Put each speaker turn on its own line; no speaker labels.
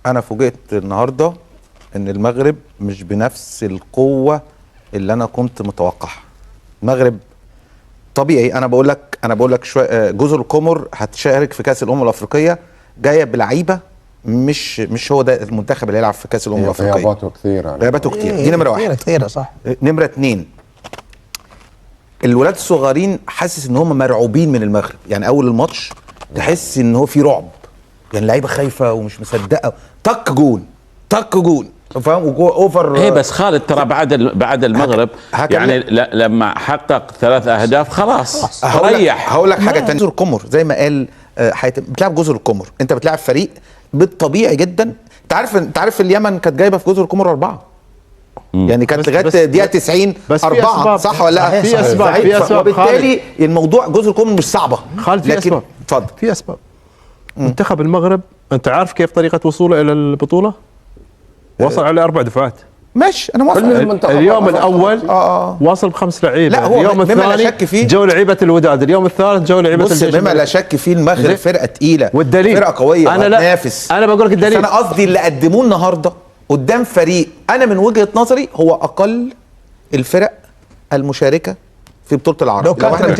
انا فوجئت النهارده ان المغرب مش بنفس القوه اللي انا كنت متوقعها. المغرب طبيعي، انا بقول لك شويه، جزر القمر هتشارك في كاس الامم الافريقيه، جايه بلعيبه مش هو ده المنتخب اللي هيلعب في كاس الامم الافريقيه.
غياباته كثير يعني.
غياباته كتير، دي نمره واحد.
كتير صح.
نمره اتنين، الولاد الصغيرين حاسس ان هم مرعوبين من المغرب. يعني اول الماتش تحس ان هو في رعب، يعني اللعيبه خايفه ومش مصدقه، طق جون فاهم، اوفر.
ايه بس خالد ترى بعد المغرب يعني لما حقق 3 أهداف خلاص ريح.
هقول لك حاجه ثانيه. جزر القمر زي ما قال حاتم، بتلعب جزر القمر، انت بتلعب فريق بالطبيعي جدا. انت عارف اليمن كانت جايبه في جزر القمر 4، يعني كانت لغايه دقيقه 90 4، صح ولا لا؟
في
اسباب
وبالتالي الموضوع جزر القمر مش صعبه
خالد. في اسباب،
اتفضل.
في اسباب. منتخب المغرب انت عارف كيف طريقه وصوله الى البطوله؟ وصل على 4 دفعات.
ماشي، انا موافق.
اليوم الاول واصل ب5 لعيبه.
لا، هو
اليوم الثاني جو لعيبه الوداد، اليوم الثالث جو لعيبه الجيش.
بما لا شك فيه، المغرب فرقه تقيله،
والدليل
فرقه قويه وهتنافس.
انا بقول لك الدليل.
انا قصدي اللي قدموه النهارده قدام فريق انا من وجهه نظري هو اقل الفرق المشاركه في بطوله العرب. لو احنا